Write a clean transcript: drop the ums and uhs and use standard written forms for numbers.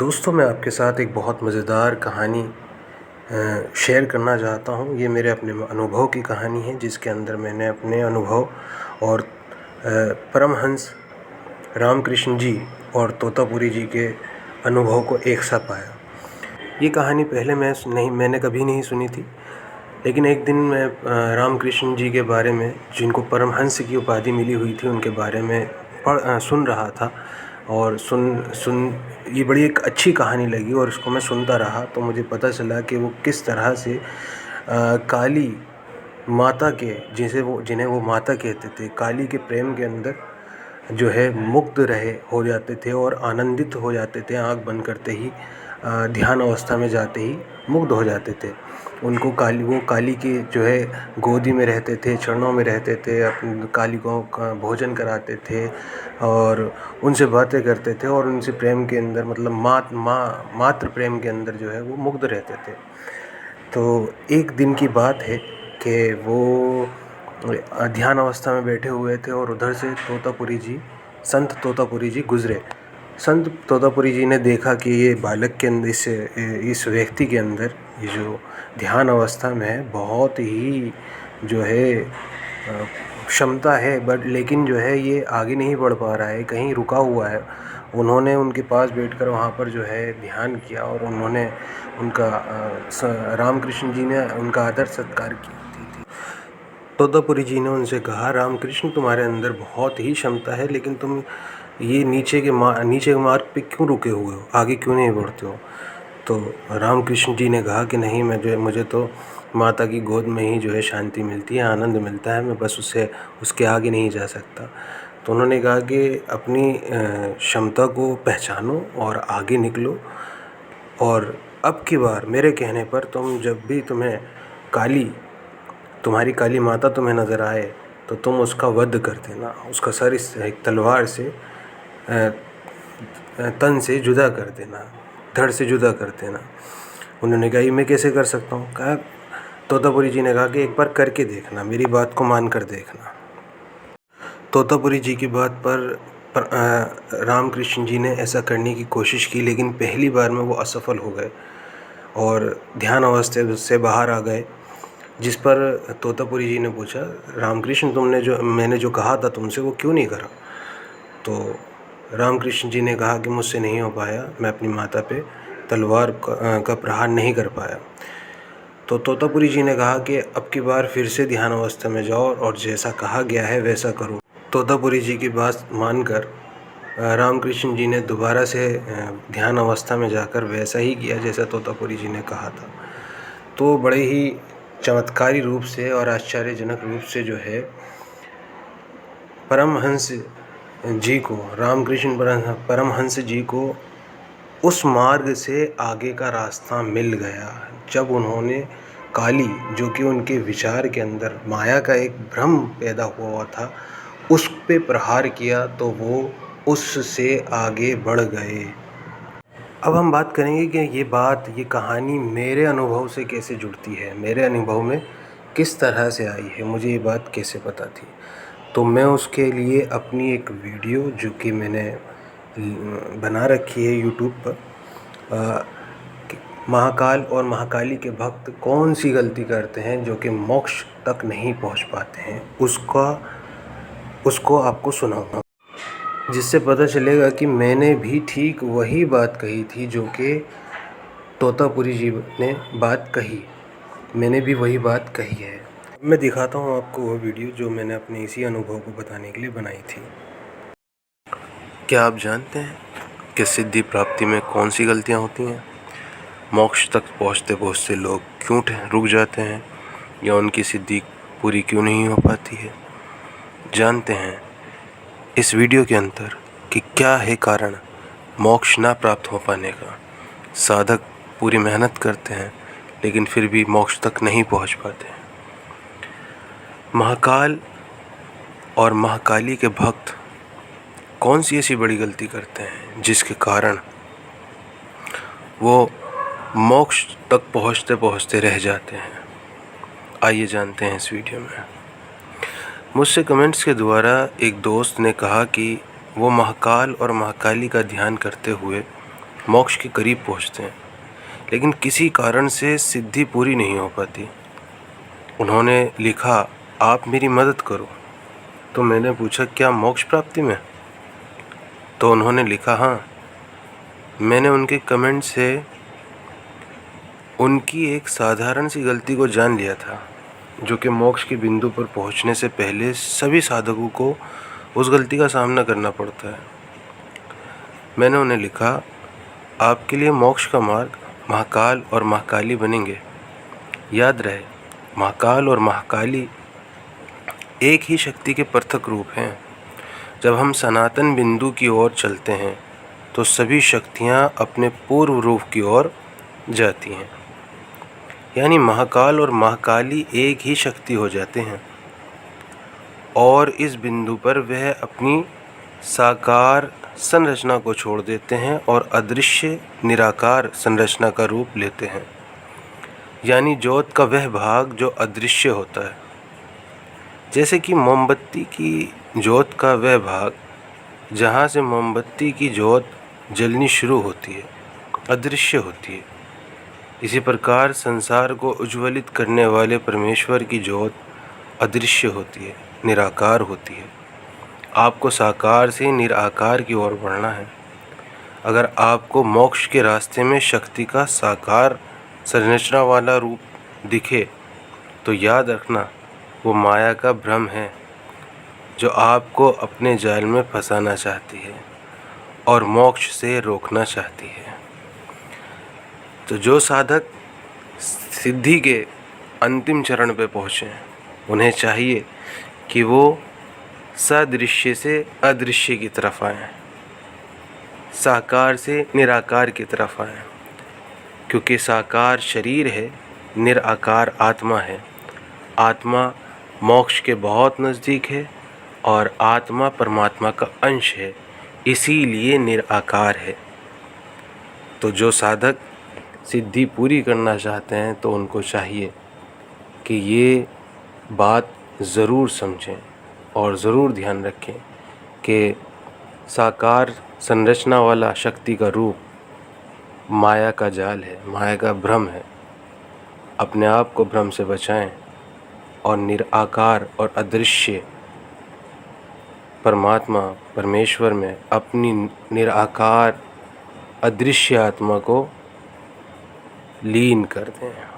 दोस्तों, मैं आपके साथ एक बहुत मज़ेदार कहानी शेयर करना चाहता हूँ। ये मेरे अपने अनुभव की कहानी है, जिसके अंदर मैंने अपने अनुभव और परमहंस रामकृष्ण जी और तोतापुरी जी के अनुभव को एक सा पाया। ये कहानी पहले मैंने कभी नहीं सुनी थी, लेकिन एक दिन मैं रामकृष्ण जी के बारे में, जिनको परमहंस की उपाधि मिली हुई थी, उनके बारे में सुन रहा था। और सुन ये बड़ी एक अच्छी कहानी लगी और इसको मैं सुनता रहा, तो मुझे पता चला कि वो किस तरह से काली माता के जिन्हें वो माता कहते थे, काली के प्रेम के अंदर जो है मुग्ध हो जाते थे और आनंदित हो जाते थे। आँख बंद करते ही ध्यान अवस्था में जाते ही मुग्ध हो जाते थे। उनको वो काली की जो है गोदी में रहते थे, चरणों में रहते थे, अपनी काली को भोजन कराते थे और उनसे बातें करते थे और उनसे प्रेम के अंदर, मतलब मातृ प्रेम के अंदर जो है वो मुग्ध रहते थे। तो एक दिन की बात है कि वो ध्यान अवस्था में बैठे हुए थे और उधर से संत तोतापुरी जी गुज़रे। संत तोतापुरी जी ने देखा कि ये बालक के अंदर, इस व्यक्ति के अंदर, ये जो ध्यान अवस्था में है, बहुत ही जो है क्षमता है, बट लेकिन जो है ये आगे नहीं बढ़ पा रहा है, कहीं रुका हुआ है। उन्होंने उनके पास बैठकर वहाँ पर जो है ध्यान किया और उन्होंने रामकृष्ण जी ने उनका आदर सत्कार किया। तोतापुरी जी ने उनसे कहा, रामकृष्ण, तुम्हारे अंदर बहुत ही क्षमता है, लेकिन तुम ये नीचे के मार्ग पे क्यों रुके हुए हो, आगे क्यों नहीं बढ़ते हो? तो रामकृष्ण जी ने कहा कि नहीं, मुझे तो माता की गोद में ही जो है शांति मिलती है, आनंद मिलता है, मैं बस उसके आगे नहीं जा सकता। तो उन्होंने कहा कि अपनी क्षमता को पहचानो और आगे निकलो, और अब की बार मेरे कहने पर जब भी तुम्हारी काली माता तुम्हें नज़र आए तो तुम उसका वध कर देना, उसका सर एक तलवार से तन से जुदा कर देना, धड़ से जुदा कर देना। उन्होंने कहा, ये मैं कैसे कर सकता हूँ? कहा, तोतापुरी जी ने कहा कि एक बार करके देखना, मेरी बात को मान कर देखना। तोतापुरी जी की बात पर रामकृष्ण जी ने ऐसा करने की कोशिश की, लेकिन पहली बार में वो असफल हो गए और ध्यान अवस्था से बाहर आ गए। जिस पर तोतापुरी जी ने पूछा, रामकृष्ण, मैंने जो कहा था तुमसे, वो क्यों नहीं करा? तो रामकृष्ण जी ने कहा कि मुझसे नहीं हो पाया, मैं अपनी माता पे तलवार का प्रहार नहीं कर पाया। तो तोतापुरी जी ने कहा कि अब की बार फिर से ध्यान अवस्था में जाओ और जैसा कहा गया है वैसा करो। तोतापुरी जी की बात मानकर रामकृष्ण जी ने दोबारा से ध्यान अवस्था में जाकर वैसा ही किया जैसा तोतापुरी जी ने कहा था। तो बड़े ही चमत्कारी रूप से और आश्चर्यजनक रूप से जो है परमहंस जी को, रामकृष्ण परमहंस जी को उस मार्ग से आगे का रास्ता मिल गया। जब उन्होंने काली, जो कि उनके विचार के अंदर माया का एक भ्रम पैदा हुआ था, उस पे प्रहार किया तो वो उससे आगे बढ़ गए। अब हम बात करेंगे कि ये कहानी मेरे अनुभव से कैसे जुड़ती है, मेरे अनुभव में किस तरह से आई है, मुझे ये बात कैसे पता थी। तो मैं उसके लिए अपनी एक वीडियो, जो कि मैंने बना रखी है यूट्यूब पर, महाकाल और महाकाली के भक्त कौन सी गलती करते हैं जो कि मोक्ष तक नहीं पहुंच पाते हैं, उसको आपको सुनाऊंगा, जिससे पता चलेगा कि मैंने भी ठीक वही बात कही थी जो कि तोतापुरी जी ने बात कही। मैंने भी वही बात कही है। मैं दिखाता हूँ आपको वो वीडियो जो मैंने अपने इसी अनुभव को बताने के लिए बनाई थी। क्या आप जानते हैं कि सिद्धि प्राप्ति में कौन सी गलतियाँ होती हैं? मोक्ष तक पहुँचते पहुँचते लोग क्यों रुक जाते हैं, या उनकी सिद्धि पूरी क्यों नहीं हो पाती है? जानते हैं इस वीडियो के अंदर कि क्या है कारण मोक्ष ना प्राप्त हो पाने का। साधक पूरी मेहनत करते हैं लेकिन फिर भी मोक्ष तक नहीं पहुंच पाते। महाकाल और महाकाली के भक्त कौन सी ऐसी बड़ी गलती करते हैं जिसके कारण वो मोक्ष तक पहुंचते पहुंचते रह जाते हैं? आइए जानते हैं इस वीडियो में। मुझसे कमेंट्स के द्वारा एक दोस्त ने कहा कि वो महाकाल और महाकाली का ध्यान करते हुए मोक्ष के करीब पहुँचते हैं, लेकिन किसी कारण से सिद्धि पूरी नहीं हो पाती। उन्होंने लिखा, आप मेरी मदद करो। तो मैंने पूछा, क्या मोक्ष प्राप्ति में? तो उन्होंने लिखा, हाँ। मैंने उनके कमेंट से उनकी एक साधारण सी गलती को जान लिया था, जो कि मोक्ष के बिंदु पर पहुंचने से पहले सभी साधकों को उस गलती का सामना करना पड़ता है। मैंने उन्हें लिखा, आपके लिए मोक्ष का मार्ग महाकाल और महाकाली बनेंगे। याद रहे, महाकाल और महाकाली एक ही शक्ति के पृथक रूप हैं। जब हम सनातन बिंदु की ओर चलते हैं तो सभी शक्तियां अपने पूर्व रूप की ओर जाती हैं, यानी महाकाल और महाकाली एक ही शक्ति हो जाते हैं। और इस बिंदु पर वह अपनी साकार संरचना को छोड़ देते हैं और अदृश्य निराकार संरचना का रूप लेते हैं, यानी ज्योत का वह भाग जो अदृश्य होता है। जैसे कि मोमबत्ती की ज्योत का वह भाग जहाँ से मोमबत्ती की ज्योत जलनी शुरू होती है, अदृश्य होती है। इसी प्रकार संसार को उज्ज्वलित करने वाले परमेश्वर की ज्योत अदृश्य होती है, निराकार होती है। आपको साकार से निराकार की ओर बढ़ना है। अगर आपको मोक्ष के रास्ते में शक्ति का साकार संरचना वाला रूप दिखे तो याद रखना, वो माया का भ्रम है जो आपको अपने जाल में फंसाना चाहती है और मोक्ष से रोकना चाहती है। तो जो साधक सिद्धि के अंतिम चरण पे पहुँचे, उन्हें चाहिए कि वो सदृश्य से अदृश्य की तरफ आएँ, साकार से निराकार की तरफ आएँ, क्योंकि साकार शरीर है, निराकार आत्मा है। आत्मा मोक्ष के बहुत नज़दीक है और आत्मा परमात्मा का अंश है, इसीलिए निराकार है। तो जो साधक सिद्धि पूरी करना चाहते हैं तो उनको चाहिए कि ये बात ज़रूर समझें और ज़रूर ध्यान रखें कि साकार संरचना वाला शक्ति का रूप माया का जाल है, माया का भ्रम है। अपने आप को भ्रम से बचाएं और निराकार और अदृश्य परमात्मा परमेश्वर में अपनी निराकार अदृश्य आत्मा को लीन कर दें।